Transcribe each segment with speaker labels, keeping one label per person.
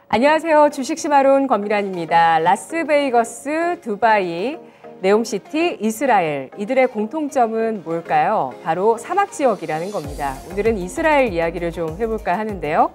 Speaker 1: 안녕하세요. 주식시마론 권미란입니다. 라스베이거스, 두바이, 네옴시티, 이스라엘 이들의 공통점은 뭘까요? 바로 사막지역이라는 겁니다. 오늘은 이스라엘 이야기를 좀 해볼까 하는데요.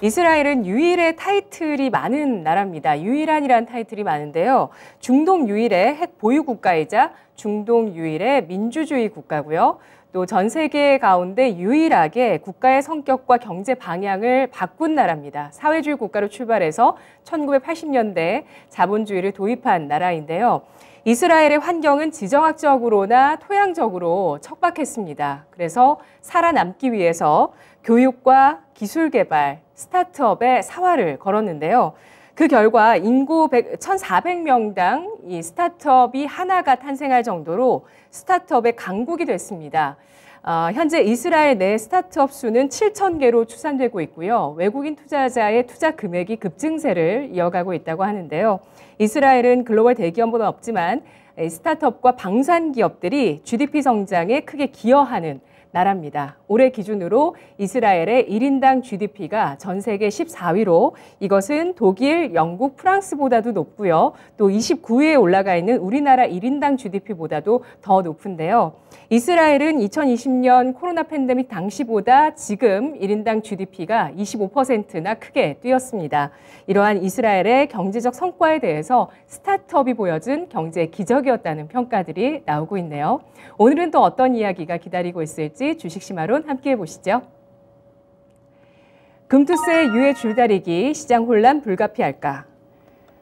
Speaker 1: 이스라엘은 유일의 타이틀이 많은 나라입니다. 유일한이라는 타이틀이 많은데요. 중동 유일의 핵 보유 국가이자 중동 유일의 민주주의 국가고요. 또 전 세계 가운데 유일하게 국가의 성격과 경제 방향을 바꾼 나라입니다. 사회주의 국가로 출발해서 1980년대 자본주의를 도입한 나라인데요. 이스라엘의 환경은 지정학적으로나 토양적으로 척박했습니다. 그래서 살아남기 위해서 교육과 기술 개발, 스타트업의 사활을 걸었는데요. 그 결과 인구 1,400명당 이 스타트업이 하나가 탄생할 정도로 스타트업의 강국이 됐습니다. 현재 이스라엘 내 스타트업 수는 7,000개로 추산되고 있고요. 외국인 투자자의 투자 금액이 급증세를 이어가고 있다고 하는데요. 이스라엘은 글로벌 대기업은 없지만 스타트업과 방산 기업들이 GDP 성장에 크게 기여하는 나라입니다. 올해 기준으로 이스라엘의 1인당 GDP가 전 세계 14위로 이것은 독일, 영국, 프랑스보다도 높고요. 또 29위에 올라가 있는 우리나라 1인당 GDP보다도 더 높은데요. 이스라엘은 2020년 코로나 팬데믹 당시보다 지금 1인당 GDP가 25%나 크게 뛰었습니다. 이러한 이스라엘의 경제적 성과에 대해서 스타트업이 보여준 경제 기적이었다는 평가들이 나오고 있네요. 오늘은 또 어떤 이야기가 기다리고 있을지 주식시마론 함께 해보시죠. 금투세 유예 줄다리기, 시장 혼란 불가피할까?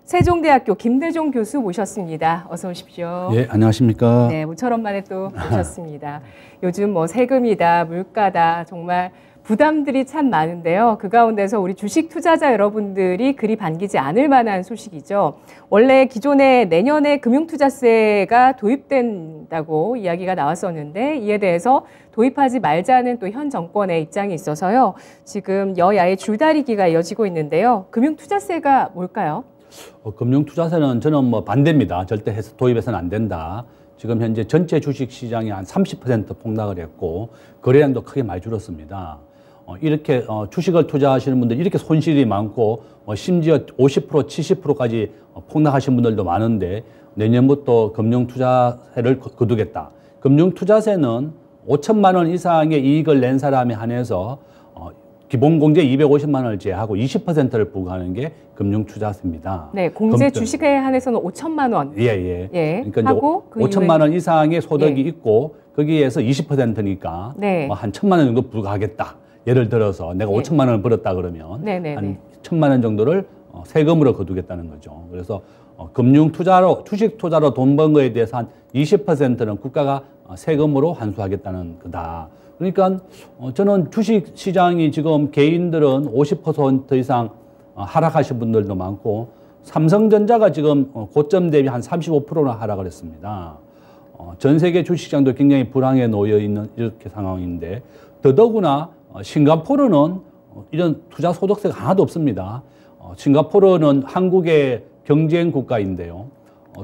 Speaker 1: 세종대학교 김대종 교수 모셨습니다. 어서 오십시오.
Speaker 2: 예, 안녕하십니까.
Speaker 1: 네, 모처럼 만에 또 모셨습니다. 요즘 뭐 세금이다, 물가다, 정말 부담들이 참 많은데요. 그 가운데서 우리 주식 투자자 여러분들이 그리 반기지 않을 만한 소식이죠. 원래 기존에 내년에 금융투자세가 도입된다고 이야기가 나왔었는데 이에 대해서 도입하지 말자는 또 현 정권의 입장이 있어서요. 지금 여야의 줄다리기가 이어지고 있는데요. 금융투자세가 뭘까요?
Speaker 2: 금융투자세는 저는 뭐 반대입니다. 절대 도입해서는 안 된다. 지금 현재 전체 주식시장이 한 30% 폭락을 했고 거래량도 크게 많이 줄었습니다. 이렇게 주식을 투자하시는 분들 이렇게 손실이 많고 심지어 50%, 70%까지 폭락하신 분들도 많은데 내년부터 금융투자세를 거두겠다. 금융투자세는 5천만 원 이상의 이익을 낸 사람에 한해서 기본공제 250만 원을 제하고 20%를 부과하는 게 금융투자세입니다.
Speaker 1: 네, 공제 주식에 한해서는 5천만 원.
Speaker 2: 예. 그러니까
Speaker 1: 하고
Speaker 2: 이제 5천만 원 이상의 소득이 있고 거기에서 20%니까
Speaker 1: 네.
Speaker 2: 한 1,000만 원 정도 부과하겠다. 예를 들어서 내가 5천만 원을 벌었다 그러면 한 1,000만 원 정도를 세금으로 거두겠다는 거죠. 그래서 금융투자로 주식 투자로 돈 번 거에 대해서 한 20%는 국가가 세금으로 환수하겠다는 거다. 그러니까 저는 주식 시장이 지금 개인들은 50% 이상 하락하신 분들도 많고 삼성전자가 지금 고점 대비 한 35%나 하락을 했습니다. 전 세계 주식시장도 굉장히 불황에 놓여 있는 이렇게 상황인데 더더구나 싱가포르는 이런 투자 소득세가 하나도 없습니다. 싱가포르는 한국의 경쟁 국가인데요.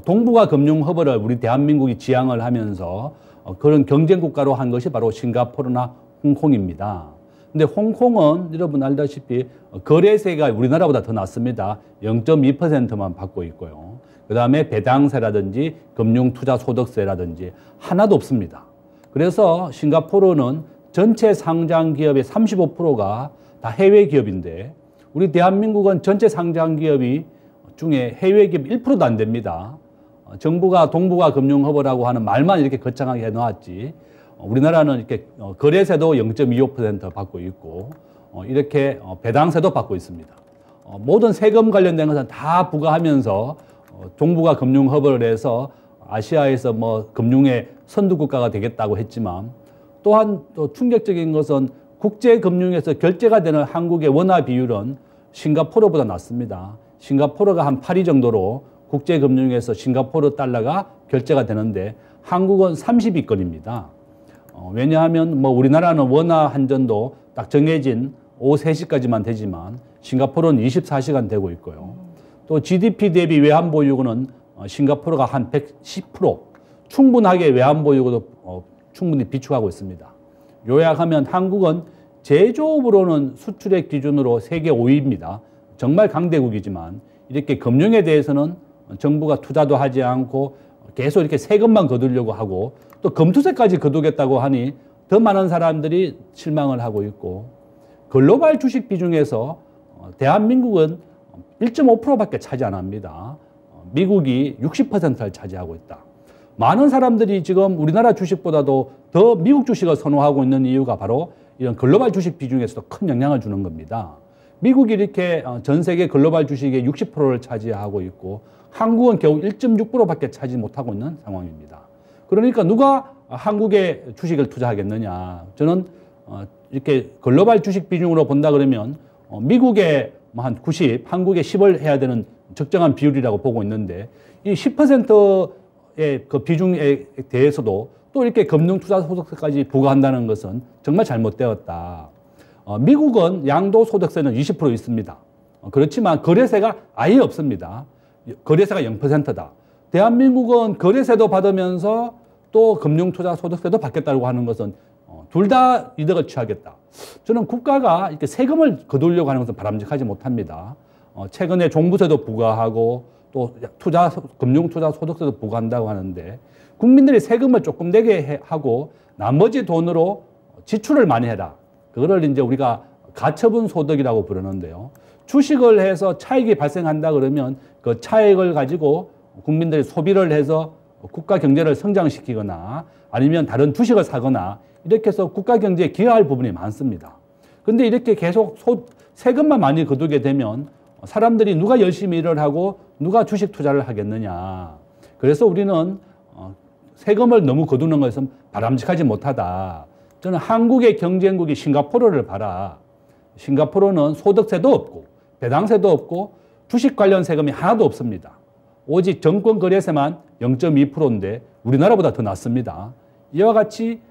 Speaker 2: 동북아 금융 허브를 우리 대한민국이 지향을 하면서 그런 경쟁 국가로 한 것이 바로 싱가포르나 홍콩입니다. 근데 홍콩은 여러분 알다시피 거래세가 우리나라보다 더 낮습니다. 0.2%만 받고 있고요. 그 다음에 배당세라든지 금융투자소득세라든지 하나도 없습니다. 그래서 싱가포르는 전체 상장 기업의 35%가 다 해외 기업인데 우리 대한민국은 전체 상장 기업이 중에 해외 기업 1%도 안 됩니다. 정부가 동북아 금융허브라고 하는 말만 이렇게 거창하게 해놓았지 우리나라는 이렇게 거래세도 0.25% 받고 있고 이렇게 배당세도 받고 있습니다. 모든 세금 관련된 것은 다 부과하면서 동북아 금융허브를 해서 아시아에서 뭐 금융의 선두국가가 되겠다고 했지만 또한 또 충격적인 것은 국제금융에서 결제가 되는 한국의 원화 비율은 싱가포르보다 낮습니다. 싱가포르가 한 8위 정도로 국제금융에서 싱가포르 달러가 결제가 되는데 한국은 30위권입니다. 왜냐하면 뭐 우리나라는 원화 환전도 딱 정해진 오후 3시까지만 되지만 싱가포르는 24시간 되고 있고요. 또 GDP 대비 외환보유고는 싱가포르가 한 110% 충분하게 외환보유고도 충분히 비축하고 있습니다. 요약하면 한국은 제조업으로는 수출액 기준으로 세계 5위입니다. 정말 강대국이지만 이렇게 금융에 대해서는 정부가 투자도 하지 않고 계속 이렇게 세금만 거두려고 하고 또 금투세까지 거두겠다고 하니 더 많은 사람들이 실망을 하고 있고 글로벌 주식 비중에서 대한민국은 1.5%밖에 차지 안 합니다. 미국이 60%를 차지하고 있다. 많은 사람들이 지금 우리나라 주식보다도 더 미국 주식을 선호하고 있는 이유가 바로 이런 글로벌 주식 비중에서도 큰 영향을 주는 겁니다. 미국이 이렇게 전 세계 글로벌 주식의 60%를 차지하고 있고 한국은 겨우 1.6%밖에 차지 못하고 있는 상황입니다. 그러니까 누가 한국의 주식을 투자하겠느냐. 저는 이렇게 글로벌 주식 비중으로 본다 그러면 미국의 한 90, 한국의 10을 해야 되는 적정한 비율이라고 보고 있는데 이 10%의 그 비중에 대해서도 또 이렇게 금융투자소득세까지 부과한다는 것은 정말 잘못되었다. 미국은 양도소득세는 20% 있습니다. 그렇지만 거래세가 아예 없습니다. 거래세가 0%다. 대한민국은 거래세도 받으면서 또 금융투자소득세도 받겠다고 하는 것은 둘 다 이득을 취하겠다. 저는 국가가 이렇게 세금을 거두려고 하는 것은 바람직하지 못합니다. 최근에 종부세도 부과하고 또 금융투자소득세도 부과한다고 하는데 국민들이 세금을 조금 내게 하고 나머지 돈으로 지출을 많이 해라. 그거를 이제 우리가 가처분 소득이라고 부르는데요. 주식을 해서 차익이 발생한다 그러면 그 차익을 가지고 국민들이 소비를 해서 국가 경제를 성장시키거나 아니면 다른 주식을 사거나 이렇게 해서 국가 경제에 기여할 부분이 많습니다. 근데 이렇게 계속 세금만 많이 거두게 되면 사람들이 누가 열심히 일을 하고 누가 주식 투자를 하겠느냐. 그래서 우리는 세금을 너무 거두는 것은 바람직하지 못하다. 저는 한국의 경쟁국이 싱가포르를 봐라. 싱가포르는 소득세도 없고 배당세도 없고 주식 관련 세금이 하나도 없습니다. 오직 정권 거래세만 0.2%인데 우리나라보다 더 낮습니다. 이와 같이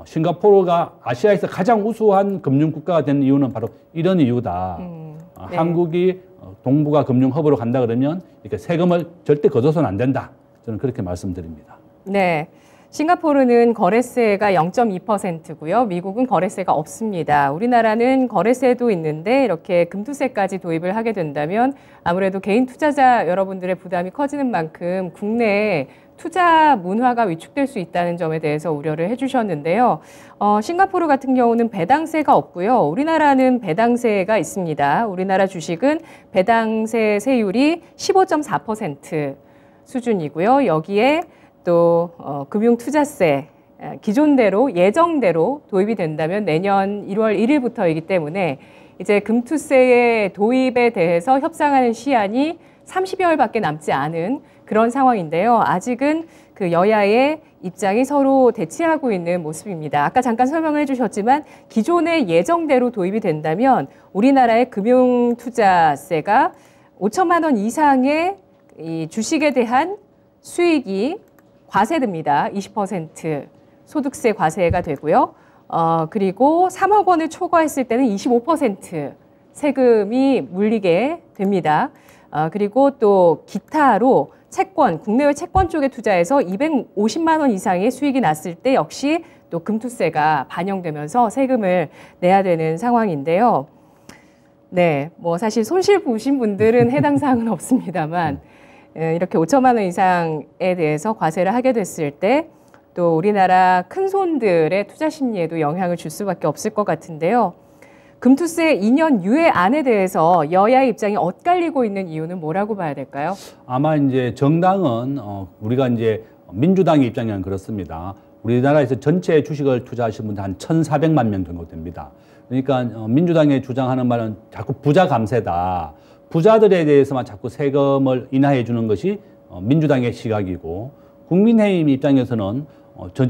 Speaker 2: 싱가포르가 아시아에서 가장 우수한 금융국가가 된 이유는 바로 이런 이유다. 네. 한국이 동북아 금융허브로 간다 그러면 이렇게 세금을 절대 거둬서는 안 된다. 저는 그렇게 말씀드립니다.
Speaker 1: 네. 싱가포르는 거래세가 0.2%고요. 미국은 거래세가 없습니다. 우리나라는 거래세도 있는데 이렇게 금투세까지 도입을 하게 된다면 아무래도 개인 투자자 여러분들의 부담이 커지는 만큼 국내에 투자 문화가 위축될 수 있다는 점에 대해서 우려를 해주셨는데요. 싱가포르 같은 경우는 배당세가 없고요. 우리나라는 배당세가 있습니다. 우리나라 주식은 배당세 세율이 15.4% 수준이고요. 여기에 또 금융투자세 기존대로 예정대로 도입이 된다면 내년 1월 1일부터이기 때문에 이제 금투세의 도입에 대해서 협상하는 시한이 30여일밖에 남지 않은 그런 상황인데요. 아직은 그 여야의 입장이 서로 대치하고 있는 모습입니다. 아까 잠깐 설명을 해주셨지만 기존의 예정대로 도입이 된다면 우리나라의 금융투자세가 5천만 원 이상의 이 주식에 대한 수익이 과세됩니다. 20% 소득세 과세가 되고요. 그리고 3억 원을 초과했을 때는 25% 세금이 물리게 됩니다. 그리고 또 기타로 채권, 국내외 채권 쪽에 투자해서 250만 원 이상의 수익이 났을 때 역시 또 금투세가 반영되면서 세금을 내야 되는 상황인데요. 네, 뭐 사실 손실 보신 분들은 해당 사항은 없습니다만 이렇게 5천만 원 이상에 대해서 과세를 하게 됐을 때 또 우리나라 큰손들의 투자 심리에도 영향을 줄 수밖에 없을 것 같은데요. 금투세 2년 유예안에 대해서 여야의 입장이 엇갈리고 있는 이유는 뭐라고 봐야 될까요?
Speaker 2: 아마 이제 정당은 우리가 이제 민주당의 입장에는 그렇습니다. 우리나라에서 전체 주식을 투자하신 분들 한 1,400만 명 정도 됩니다. 그러니까 민주당이 주장하는 말은 자꾸 부자 감세다. 부자들에 대해서만 자꾸 세금을 인하해 주는 것이 민주당의 시각이고 국민의힘 입장에서는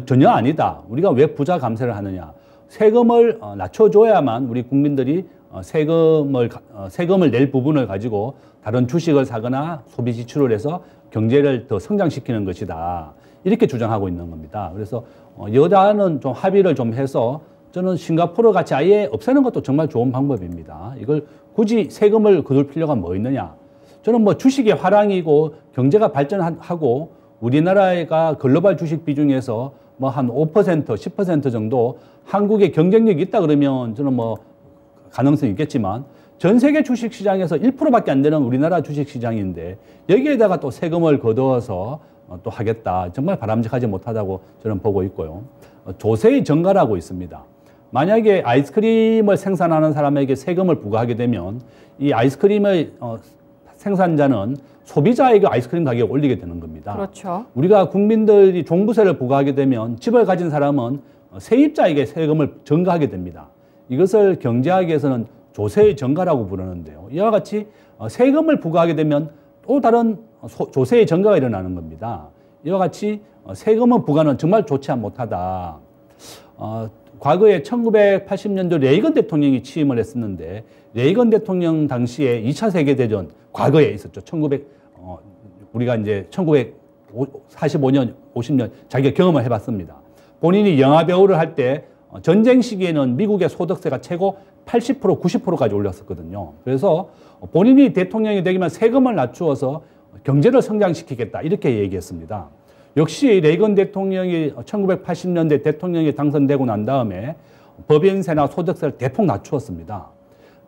Speaker 2: 전혀 아니다. 우리가 왜 부자 감세를 하느냐. 세금을 낮춰줘야만 우리 국민들이 세금을 낼 부분을 가지고 다른 주식을 사거나 소비 지출을 해서 경제를 더 성장시키는 것이다. 이렇게 주장하고 있는 겁니다. 그래서 여당은 좀 합의를 좀 해서 저는 싱가포르 같이 아예 없애는 것도 정말 좋은 방법입니다. 이걸 굳이 세금을 거둘 필요가 뭐 있느냐. 저는 뭐 주식의 화랑이고 경제가 발전하고 우리나라가 글로벌 주식 비중에서 뭐 한 5%, 10% 정도 한국의 경쟁력이 있다 그러면 저는 뭐 가능성이 있겠지만 전 세계 주식시장에서 1%밖에 안 되는 우리나라 주식시장인데 여기에다가 또 세금을 거두어서 또 하겠다. 정말 바람직하지 못하다고 저는 보고 있고요. 조세의 정가라고 있습니다. 만약에 아이스크림을 생산하는 사람에게 세금을 부과하게 되면 이 아이스크림의 생산자는 소비자에게 아이스크림 가격을 올리게 되는 겁니다.
Speaker 1: 그렇죠.
Speaker 2: 우리가 국민들이 종부세를 부과하게 되면 집을 가진 사람은 세입자에게 세금을 전가하게 됩니다. 이것을 경제학에서는 조세의 정가라고 부르는데요. 이와 같이 세금을 부과하게 되면 또 다른 조세의 정가가 일어나는 겁니다. 이와 같이 세금을 부과는 정말 좋지 못하다. 과거에 1980년도 레이건 대통령이 취임을 했었는데 레이건 대통령 당시에 2차 세계대전 과거에 있었죠. 우리가 이제 1945년, 50년 자기가 경험을 해봤습니다. 본인이 영화 배우를 할 때 전쟁 시기에는 미국의 소득세가 최고 80%, 90%까지 올랐었거든요. 그래서 본인이 대통령이 되기만 세금을 낮추어서 경제를 성장시키겠다 이렇게 얘기했습니다. 역시 레이건 대통령이 1980년대 대통령이 당선되고 난 다음에 법인세나 소득세를 대폭 낮추었습니다.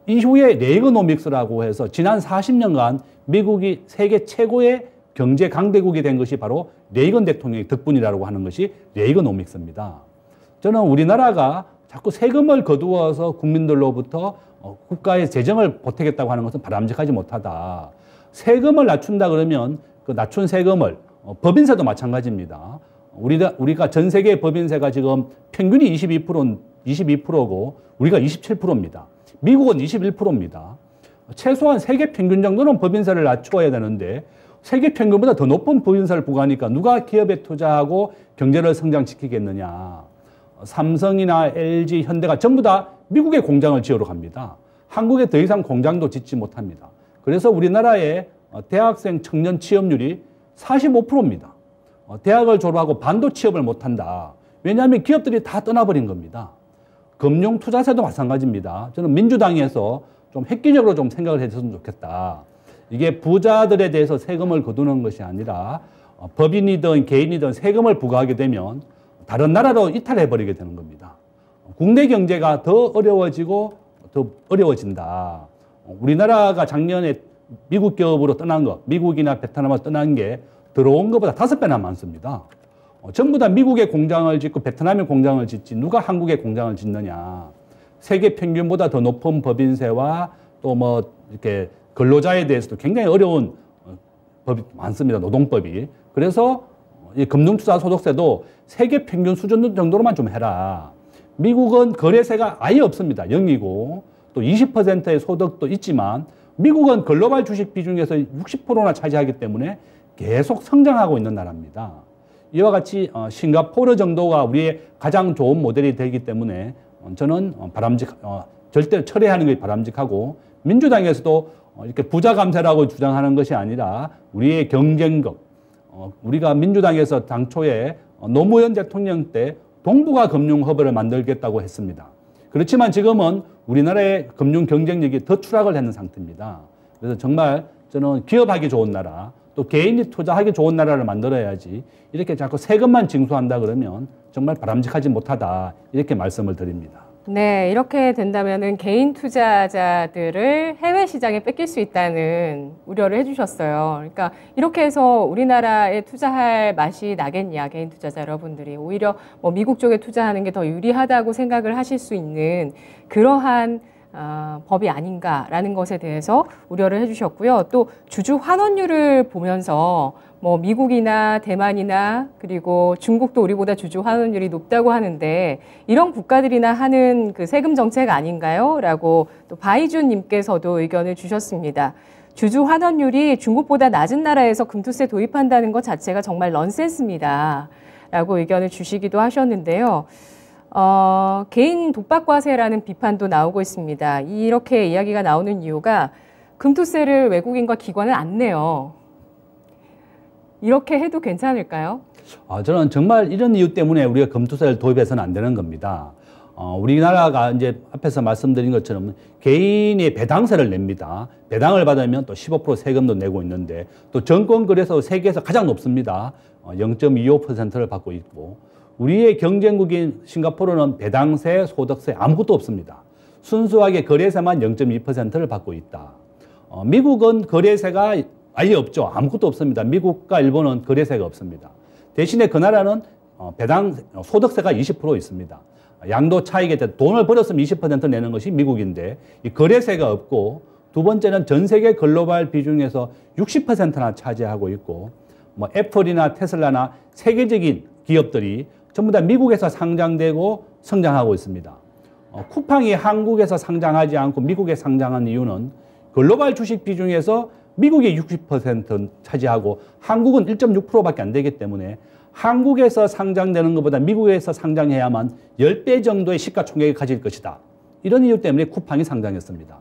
Speaker 2: 이후에 레이건오믹스라고 해서 지난 40년간 미국이 세계 최고의 경제 강대국이 된 것이 바로 레이건 대통령의 덕분이라고 하는 것이 레이건오믹스입니다. 저는 우리나라가 자꾸 세금을 거두어서 국민들로부터 국가의 재정을 보태겠다고 하는 것은 바람직하지 못하다. 세금을 낮춘다 그러면 그 낮춘 세금을 법인세도 마찬가지입니다. 우리가 전 세계 법인세가 지금 평균이 22%고 우리가 27%입니다. 미국은 21%입니다. 최소한 세계 평균 정도는 법인세를 낮추어야 되는데 세계 평균보다 더 높은 법인세를 부과하니까 누가 기업에 투자하고 경제를 성장시키겠느냐. 삼성이나 LG, 현대가 전부 다 미국에 공장을 지으러 갑니다. 한국에 더 이상 공장도 짓지 못합니다. 그래서 우리나라의 대학생 청년 취업률이 45%입니다. 대학을 졸업하고 반도 취업을 못한다. 왜냐하면 기업들이 다 떠나버린 겁니다. 금융투자세도 마찬가지입니다. 저는 민주당에서 좀 획기적으로 좀 생각을 해줬으면 좋겠다. 이게 부자들에 대해서 세금을 거두는 것이 아니라 법인이든 개인이든 세금을 부과하게 되면 다른 나라로 이탈해버리게 되는 겁니다. 국내 경제가 더 어려워지고 더 어려워진다. 우리나라가 작년에 미국 기업으로 떠난 거, 미국이나 베트남으로 떠난 게 들어온 것보다 5배나 많습니다. 전부 다 미국에 공장을 짓고 베트남에 공장을 짓지 누가 한국에 공장을 짓느냐. 세계 평균보다 더 높은 법인세와 또 뭐 이렇게 근로자에 대해서도 굉장히 어려운 법이 많습니다. 노동법이. 그래서 이 금융투자소득세도 세계 평균 수준 정도로만 좀 해라. 미국은 거래세가 아예 없습니다. 0이고 또 20%의 소득도 있지만 미국은 글로벌 주식 비중에서 60%나 차지하기 때문에 계속 성장하고 있는 나라입니다. 이와 같이 싱가포르 정도가 우리의 가장 좋은 모델이 되기 때문에 저는 절대 철회하는 게 바람직하고 민주당에서도 이렇게 부자 감세라고 주장하는 것이 아니라 우리의 경쟁력, 우리가 민주당에서 당초에 노무현 대통령 때 동북아 금융허브를 만들겠다고 했습니다. 그렇지만 지금은 우리나라의 금융 경쟁력이 더 추락을 하는 상태입니다. 그래서 정말 저는 기업하기 좋은 나라, 또 개인이 투자하기 좋은 나라를 만들어야지 이렇게 자꾸 세금만 징수한다 그러면 정말 바람직하지 못하다 이렇게 말씀을 드립니다.
Speaker 1: 네, 이렇게 된다면은 개인 투자자들을 해외 시장에 뺏길 수 있다는 우려를 해주셨어요. 그러니까 이렇게 해서 우리나라에 투자할 맛이 나겠냐, 개인 투자자 여러분들이. 오히려 뭐 미국 쪽에 투자하는 게 더 유리하다고 생각을 하실 수 있는 그러한 법이 아닌가라는 것에 대해서 우려를 해주셨고요. 또 주주 환원율을 보면서 뭐 미국이나 대만이나 그리고 중국도 우리보다 주주 환원율이 높다고 하는데 이런 국가들이나 하는 그 세금 정책 아닌가요? 라고 또 바이준 님께서도 의견을 주셨습니다. 주주 환원율이 중국보다 낮은 나라에서 금투세 도입한다는 것 자체가 정말 넌센스입니다. 라고 의견을 주시기도 하셨는데요. 개인 독박과세라는 비판도 나오고 있습니다. 이렇게 이야기가 나오는 이유가 금투세를 외국인과 기관은 안 내요. 이렇게 해도 괜찮을까요?
Speaker 2: 저는 정말 이런 이유 때문에 우리가 금투세를 도입해서는 안 되는 겁니다. 우리나라가 이제 앞에서 말씀드린 것처럼 개인이 배당세를 냅니다. 배당을 받으면 또 15% 세금도 내고 있는데 또 정권거래소 세계에서 가장 높습니다. 0.25%를 받고 있고 우리의 경쟁국인 싱가포르는 배당세, 소득세 아무것도 없습니다. 순수하게 거래세만 0.2%를 받고 있다. 미국은 거래세가 아예 없죠. 아무것도 없습니다. 미국과 일본은 거래세가 없습니다. 대신에 그 나라는 배당 소득세가 20% 있습니다. 양도 차익에 대해 돈을 벌었으면 20% 내는 것이 미국인데 이 거래세가 없고, 두 번째는 전 세계 글로벌 비중에서 60%나 차지하고 있고, 뭐 애플이나 테슬라나 세계적인 기업들이 전부 다 미국에서 상장되고 성장하고 있습니다. 쿠팡이 한국에서 상장하지 않고 미국에 상장한 이유는 글로벌 주식 비중에서 미국이 60% 차지하고 한국은 1.6%밖에 안 되기 때문에 한국에서 상장되는 것보다 미국에서 상장해야만 10배 정도의 시가총액을 가질 것이다. 이런 이유 때문에 쿠팡이 상장했습니다.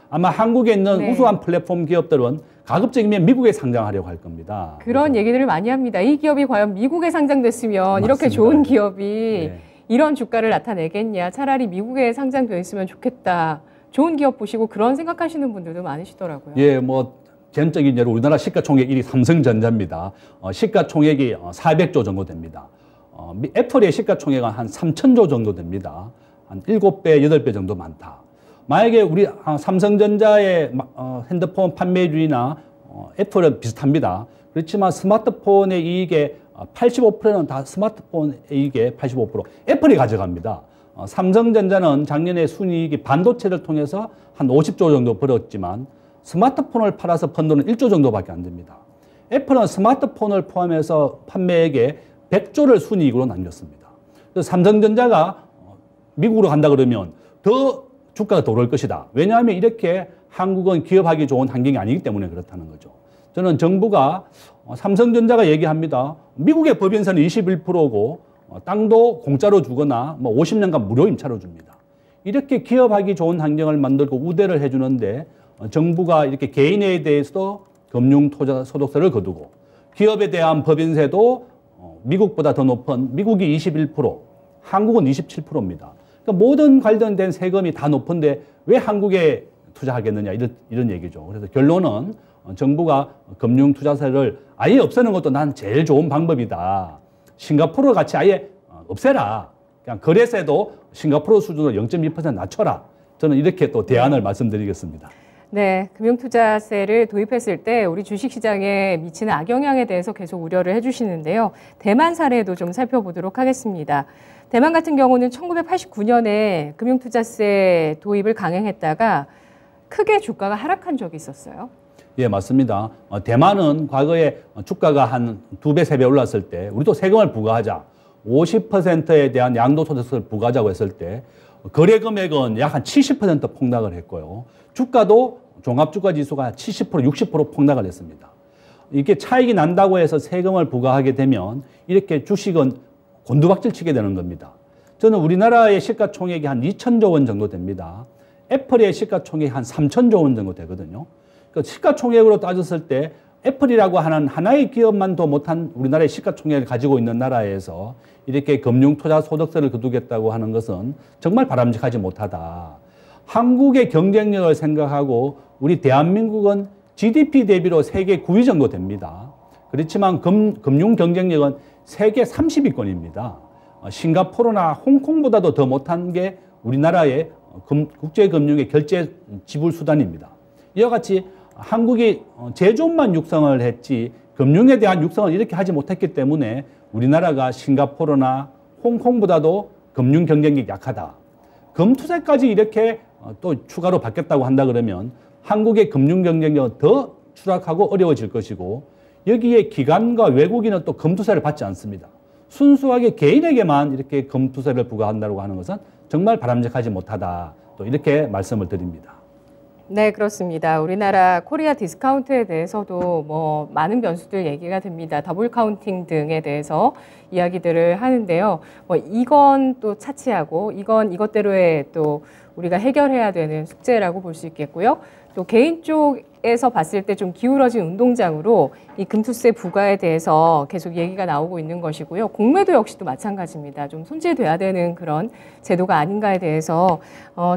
Speaker 2: 아마 한국에 있는 네. 우수한 플랫폼 기업들은 가급적이면 미국에 상장하려고 할 겁니다.
Speaker 1: 그런 얘기들을 많이 합니다. 이 기업이 과연 미국에 상장됐으면 맞습니다. 이렇게 좋은 기업이 네. 이런 주가를 나타내겠냐. 차라리 미국에 상장되어 있으면 좋겠다. 좋은 기업 보시고 그런 생각하시는 분들도 많으시더라고요.
Speaker 2: 예, 뭐 전적인 예로 우리나라 시가총액 1위 삼성전자입니다. 시가총액이 400조 정도 됩니다. 애플의 시가총액은 한 3,000조 정도 됩니다. 한 7배, 8배 정도 많다. 만약에 우리 삼성전자의 핸드폰 판매율이나 애플은 비슷합니다. 그렇지만 스마트폰의 이익의 85%는 다 스마트폰의 이익의 85% 애플이 가져갑니다. 삼성전자는 작년에 순이익이 반도체를 통해서 한 50조 정도 벌었지만 스마트폰을 팔아서 번 돈은 1조 정도밖에 안 됩니다. 애플은 스마트폰을 포함해서 판매액의 100조를 순이익으로 남겼습니다. 그래서 삼성전자가 미국으로 간다 그러면 더 주가가 더 오를 것이다. 왜냐하면 이렇게 한국은 기업하기 좋은 환경이 아니기 때문에 그렇다는 거죠. 저는 정부가 삼성전자가 얘기합니다. 미국의 법인세는 21%고 땅도 공짜로 주거나 뭐 50년간 무료 임차로 줍니다. 이렇게 기업하기 좋은 환경을 만들고 우대를 해주는데 정부가 이렇게 개인에 대해서도 금융투자소득세를 거두고 기업에 대한 법인세도 미국보다 더 높은 미국이 21%, 한국은 27%입니다. 그러니까 모든 관련된 세금이 다 높은데 왜 한국에 투자하겠느냐 이런 얘기죠. 그래서 결론은 정부가 금융투자세를 아예 없애는 것도 난 제일 좋은 방법이다. 싱가포르 같이 아예 없애라. 그냥 거래세도 싱가포르 수준으로 0.2% 낮춰라. 저는 이렇게 또 대안을 말씀드리겠습니다.
Speaker 1: 네, 금융투자세를 도입했을 때 우리 주식시장에 미치는 악영향에 대해서 계속 우려를 해주시는데요. 대만 사례도 좀 살펴보도록 하겠습니다. 대만 같은 경우는 1989년에 금융투자세 도입을 강행했다가 크게 주가가 하락한 적이 있었어요.
Speaker 2: 예, 맞습니다. 대만은 과거에 주가가 한 2배, 3배 올랐을 때 우리도 세금을 부과하자. 50%에 대한 양도소득세를 부과하자고 했을 때 거래 금액은 약 한 70% 폭락을 했고요. 주가도 종합주가지수가 70%, 60% 폭락을 했습니다. 이게 차익이 난다고 해서 세금을 부과하게 되면 이렇게 주식은 곤두박질 치게 되는 겁니다. 저는 우리나라의 시가총액이 한 2,000조 원 정도 됩니다. 애플의 시가총액이 한 3,000조 원 정도 되거든요. 그러니까 시가총액으로 따졌을 때 애플이라고 하는 하나의 기업만도 못한 우리나라의 시가총액을 가지고 있는 나라에서 이렇게 금융투자소득세를 거두겠다고 하는 것은 정말 바람직하지 못하다. 한국의 경쟁력을 생각하고 우리 대한민국은 GDP 대비로 세계 9위 정도 됩니다. 그렇지만 금융 경쟁력은 세계 30위권입니다. 싱가포르나 홍콩보다도 더 못한 게 우리나라의 국제금융의 결제 지불 수단입니다. 이와 같이 한국이 제조업만 육성을 했지 금융에 대한 육성을 이렇게 하지 못했기 때문에 우리나라가 싱가포르나 홍콩보다도 금융 경쟁력이 약하다. 금투세까지 이렇게 또 추가로 받겠다고 한다 그러면 한국의 금융 경쟁력은 더 추락하고 어려워질 것이고 여기에 기관과 외국인은 또 금투세를 받지 않습니다. 순수하게 개인에게만 이렇게 금투세를 부과한다고 하는 것은 정말 바람직하지 못하다. 또 이렇게 말씀을 드립니다.
Speaker 1: 네, 그렇습니다. 우리나라 코리아 디스카운트에 대해서도 뭐 많은 변수들 얘기가 됩니다. 더블 카운팅 등에 대해서 이야기들을 하는데요. 뭐 이건 또 차치하고 이건 이것대로의 또 우리가 해결해야 되는 숙제라고 볼 수 있겠고요. 또 개인 쪽에서 봤을 때 좀 기울어진 운동장으로 이 금투세 부과에 대해서 계속 얘기가 나오고 있는 것이고요. 공매도 역시도 마찬가지입니다. 좀 손질돼야 되는 그런 제도가 아닌가에 대해서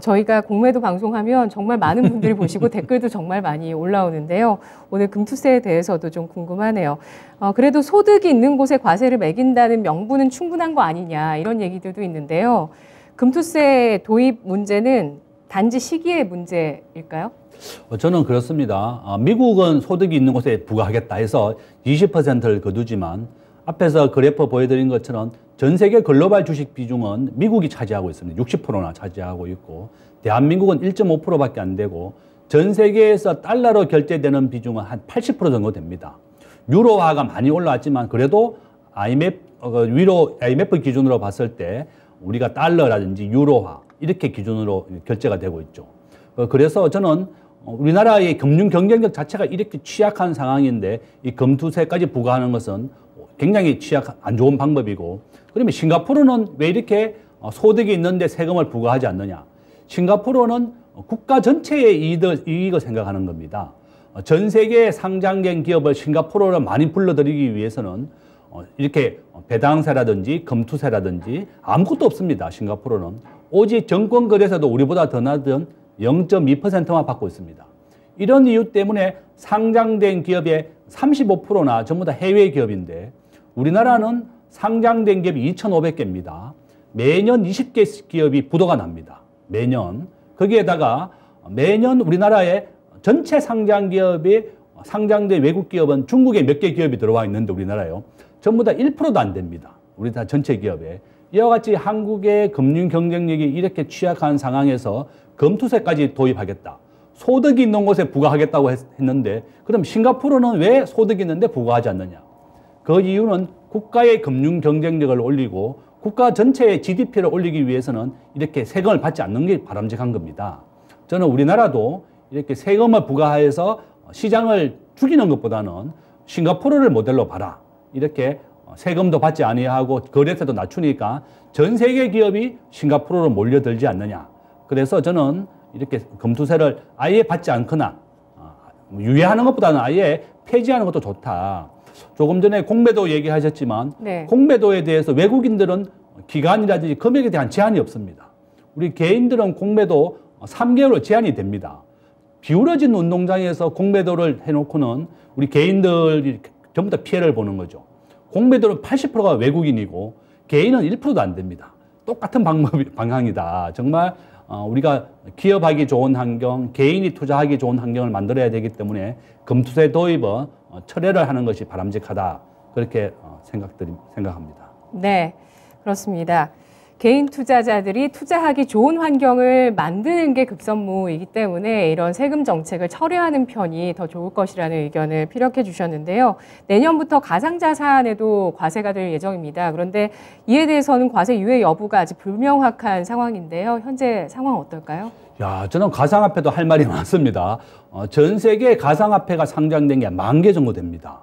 Speaker 1: 저희가 공매도 방송하면 정말 많은 분들이 보시고 댓글도 정말 많이 올라오는데요. 오늘 금투세에 대해서도 좀 궁금하네요. 그래도 소득이 있는 곳에 과세를 매긴다는 명분은 충분한 거 아니냐 이런 얘기들도 있는데요. 금투세 도입 문제는 단지 시기의 문제일까요?
Speaker 2: 저는 그렇습니다. 미국은 소득이 있는 곳에 부과하겠다 해서 20%를 거두지만 앞에서 그래프 보여드린 것처럼 전 세계 글로벌 주식 비중은 미국이 차지하고 있습니다. 60%나 차지하고 있고 대한민국은 1.5%밖에 안 되고 전 세계에서 달러로 결제되는 비중은 한 80% 정도 됩니다. 유로화가 많이 올라왔지만 그래도 IMF 기준으로 봤을 때 우리가 달러라든지 유로화 이렇게 기준으로 결제가 되고 있죠. 그래서 저는 우리나라의 금융 경쟁력 자체가 이렇게 취약한 상황인데 이 금투세까지 부과하는 것은 굉장히 안 좋은 방법이고, 그러면 싱가포르는 왜 이렇게 소득이 있는데 세금을 부과하지 않느냐? 싱가포르는 국가 전체의 이익을 생각하는 겁니다. 전 세계에 상장된 기업을 싱가포르로 많이 불러들이기 위해서는 이렇게 배당세라든지 금투세라든지 아무것도 없습니다. 싱가포르는 오직 정권거래세도 우리보다 더 낮은 0.2%만 받고 있습니다. 이런 이유 때문에 상장된 기업의 35%나 전부 다 해외 기업인데 우리나라는 상장된 기업이 2,500개입니다. 매년 20개 기업이 부도가 납니다. 매년. 거기에다가 매년 우리나라의 전체 상장 기업이 상장된 외국 기업은 중국에 몇 개 기업이 들어와 있는데 우리나라요. 전부 다 1%도 안 됩니다. 우리나라 전체 기업에. 이와 같이 한국의 금융 경쟁력이 이렇게 취약한 상황에서 금투세까지 도입하겠다. 소득이 있는 곳에 부과하겠다고 했는데 그럼 싱가포르는 왜 소득이 있는데 부과하지 않느냐? 그 이유는 국가의 금융 경쟁력을 올리고 국가 전체의 GDP를 올리기 위해서는 이렇게 세금을 받지 않는 게 바람직한 겁니다. 저는 우리나라도 이렇게 세금을 부과해서 시장을 죽이는 것보다는 싱가포르를 모델로 봐라. 이렇게 세금도 받지 아니하고 거래세도 낮추니까 전 세계 기업이 싱가포르로 몰려들지 않느냐. 그래서 저는 이렇게 금투세를 아예 받지 않거나 유예하는 것보다는 아예 폐지하는 것도 좋다. 조금 전에 공매도 얘기하셨지만 네. 공매도에 대해서 외국인들은 기간이라든지 금액에 대한 제한이 없습니다. 우리 개인들은 공매도 3개월로 제한이 됩니다. 기울어진 운동장에서 공매도를 해놓고는 우리 개인들이 전부 다 피해를 보는 거죠. 공매도는 80%가 외국인이고 개인은 1%도 안 됩니다. 똑같은 방향이다. 정말 우리가 기업하기 좋은 환경, 개인이 투자하기 좋은 환경을 만들어야 되기 때문에 금투세 도입은 철회를 하는 것이 바람직하다. 그렇게 생각합니다.
Speaker 1: 네, 그렇습니다. 개인 투자자들이 투자하기 좋은 환경을 만드는 게 급선무이기 때문에 이런 세금 정책을 철회하는 편이 더 좋을 것이라는 의견을 피력해 주셨는데요. 내년부터 가상자산에도 과세가 될 예정입니다. 그런데 이에 대해서는 과세 유예 여부가 아직 불명확한 상황인데요. 현재 상황 어떨까요?
Speaker 2: 저는 가상화폐도 할 말이 많습니다. 전 세계 가상화폐가 상장된 게 10,000개 정도 됩니다.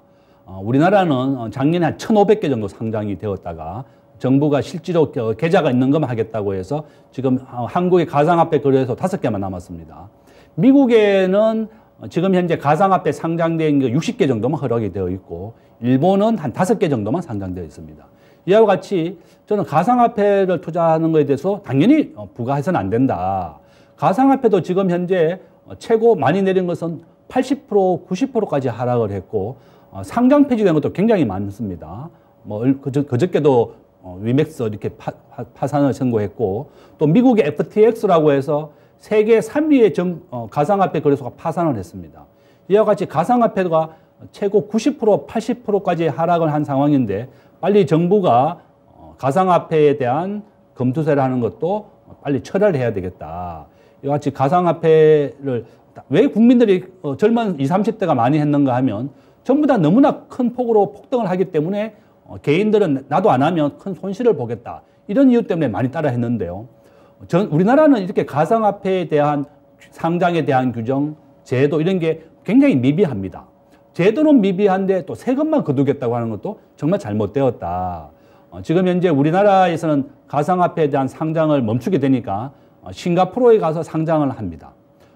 Speaker 2: 우리나라는 작년에 한 1,500개 정도 상장이 되었다가 정부가 실제로 계좌가 있는 것만 하겠다고 해서 지금 한국의 가상화폐 거래소 5개만 남았습니다. 미국에는 지금 현재 가상화폐 상장된 게 60개 정도만 허락이 되어 있고 일본은 한 5개 정도만 상장되어 있습니다. 이와 같이 저는 가상화폐를 투자하는 것에 대해서 당연히 부과해서는 안 된다. 가상화폐도 지금 현재 최고 많이 내린 것은 80%, 90%까지 하락을 했고 상장 폐지된 것도 굉장히 많습니다. 그저께도 위맥스 이렇게 파산을 선고했고 또 미국의 FTX라고 해서 세계 3위의 가상화폐 거래소가 파산을 했습니다. 이와 같이 가상화폐가 최고 90%, 80%까지 하락을 한 상황인데 빨리 정부가 가상화폐에 대한 금투세를 하는 것도 빨리 철회를 해야 되겠다. 이와 같이 가상화폐를 왜 국민들이 젊은 20, 30대가 많이 했는가 하면 전부 다 너무나 큰 폭으로 폭등을 하기 때문에 개인들은 나도 안 하면 큰 손실을 보겠다. 이런 이유 때문에 많이 따라 했는데요. 우리나라는 이렇게 가상화폐에 대한 상장에 대한 규정, 제도 이런 게 굉장히 미비합니다. 제도는 미비한데 또 세금만 거두겠다고 하는 것도 정말 잘못되었다. 지금 현재 우리나라에서는 가상화폐에 대한 상장을 멈추게 되니까 싱가포르에 가서 상장을 합니다.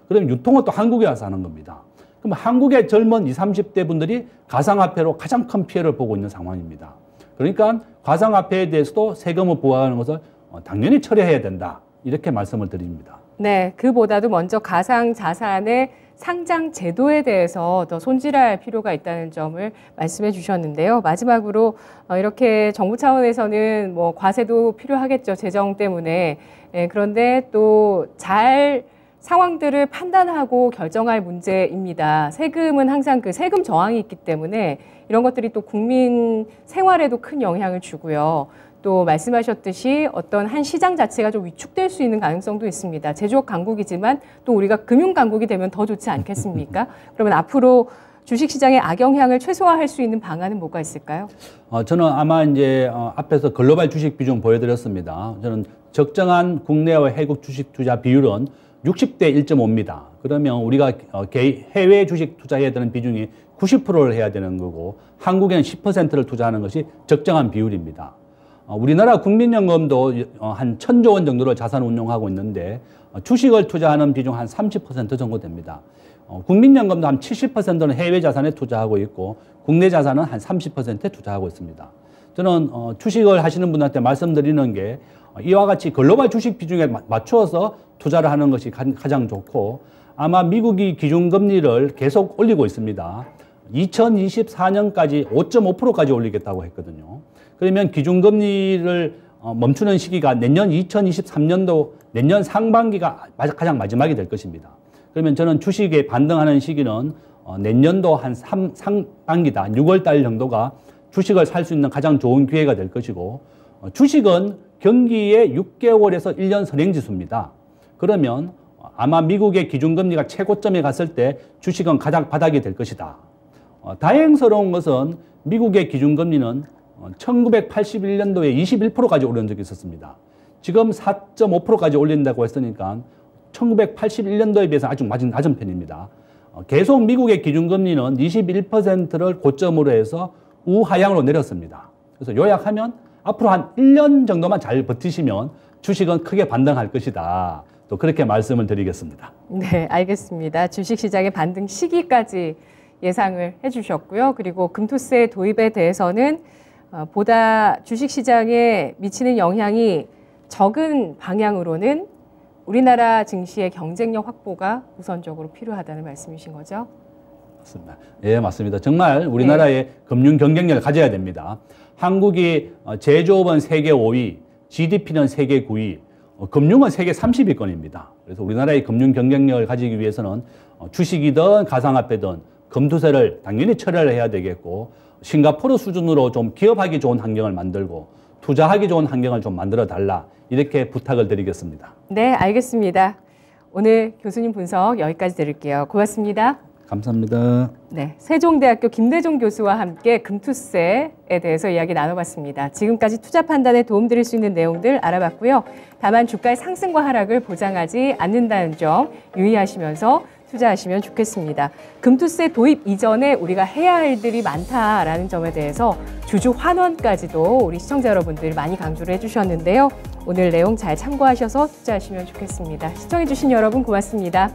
Speaker 2: 그럼 유통은 또 한국에 와서 하는 겁니다. 그럼 한국의 젊은 20, 30대 분들이 가상화폐로 가장 큰 피해를 보고 있는 상황입니다. 그러니까 가상화폐에 대해서도 세금을 부과하는 것을 당연히 철회해야 된다. 이렇게 말씀을 드립니다.
Speaker 1: 네, 그보다도 먼저 가상자산의 상장 제도에 대해서 더 손질할 필요가 있다는 점을 말씀해 주셨는데요. 마지막으로 이렇게 정부 차원에서는 뭐 과세도 필요하겠죠. 재정 때문에. 그런데 또 잘 상황들을 판단하고 결정할 문제입니다. 세금은 항상 그 세금 저항이 있기 때문에 이런 것들이 또 국민 생활에도 큰 영향을 주고요. 또 말씀하셨듯이 어떤 한 시장 자체가 좀 위축될 수 있는 가능성도 있습니다. 제조업 강국이지만 또 우리가 금융 강국이 되면 더 좋지 않겠습니까? 그러면 앞으로 주식시장의 악영향을 최소화할 수 있는 방안은 뭐가 있을까요?
Speaker 2: 저는 아마 이제 앞에서 글로벌 주식 비중 보여드렸습니다. 저는 적정한 국내와 해국 주식 투자 비율은 60대 1.5입니다. 그러면 우리가 해외 주식 투자해야 되는 비중이 90%를 해야 되는 거고 한국에는 10%를 투자하는 것이 적정한 비율입니다. 우리나라 국민연금도 한 1,000조 원 정도를 자산 운용하고 있는데 주식을 투자하는 비중 한 30% 정도 됩니다. 국민연금도 한 70%는 해외 자산에 투자하고 있고 국내 자산은 한 30%에 투자하고 있습니다. 저는 주식을 하시는 분한테 말씀드리는 게 이와 같이 글로벌 주식 비중에 맞추어서 투자를 하는 것이 가장 좋고 아마 미국이 기준금리를 계속 올리고 있습니다. 2024년까지 5.5%까지 올리겠다고 했거든요. 그러면 기준금리를 멈추는 시기가 내년 2023년도 내년 상반기가 가장 마지막이 될 것입니다. 그러면 저는 주식에 반등하는 시기는 내년도 한 상반기다. 6월 달 정도가 주식을 살 수 있는 가장 좋은 기회가 될 것이고 주식은 경기의 6개월에서 1년 선행지수입니다. 그러면 아마 미국의 기준금리가 최고점에 갔을 때 주식은 가장 바닥이 될 것이다. 다행스러운 것은 미국의 기준금리는 1981년도에 21%까지 오른 적이 있었습니다. 지금 4.5%까지 올린다고 했으니까 1981년도에 비해서 아주 낮은 편입니다. 계속 미국의 기준금리는 21%를 고점으로 해서 우하향으로 내렸습니다. 그래서 요약하면 앞으로 한 1년 정도만 잘 버티시면 주식은 크게 반등할 것이다. 또 그렇게 말씀을 드리겠습니다.
Speaker 1: 네, 알겠습니다. 주식시장의 반등 시기까지 예상을 해주셨고요. 그리고 금투세 도입에 대해서는 보다 주식시장에 미치는 영향이 적은 방향으로는 우리나라 증시의 경쟁력 확보가 우선적으로 필요하다는 말씀이신 거죠?
Speaker 2: 맞습니다. 예, 맞습니다. 정말 우리나라의 금융 경쟁력을 가져야 됩니다. 한국이 제조업은 세계 5위, GDP는 세계 9위, 금융은 세계 30위권입니다. 그래서 우리나라의 금융 경쟁력을 가지기 위해서는 주식이든 가상화폐든 금투세를 당연히 철회를 해야 되겠고 싱가포르 수준으로 좀 기업하기 좋은 환경을 만들고 투자하기 좋은 환경을 좀 만들어 달라 이렇게 부탁을 드리겠습니다.
Speaker 1: 네, 알겠습니다. 오늘 교수님 분석 여기까지 드릴게요. 고맙습니다.
Speaker 2: 감사합니다.
Speaker 1: 네, 세종대학교 김대중 교수와 함께 금투세에 대해서 이야기 나눠봤습니다. 지금까지 투자 판단에 도움드릴 수 있는 내용들 알아봤고요. 다만 주가의 상승과 하락을 보장하지 않는다는 점 유의하시면서 투자하시면 좋겠습니다. 금투세 도입 이전에 우리가 해야 할 일들이 많다라는 점에 대해서 주주 환원까지도 우리 시청자 여러분들 많이 강조를 해주셨는데요. 오늘 내용 잘 참고하셔서 투자하시면 좋겠습니다. 시청해주신 여러분 고맙습니다.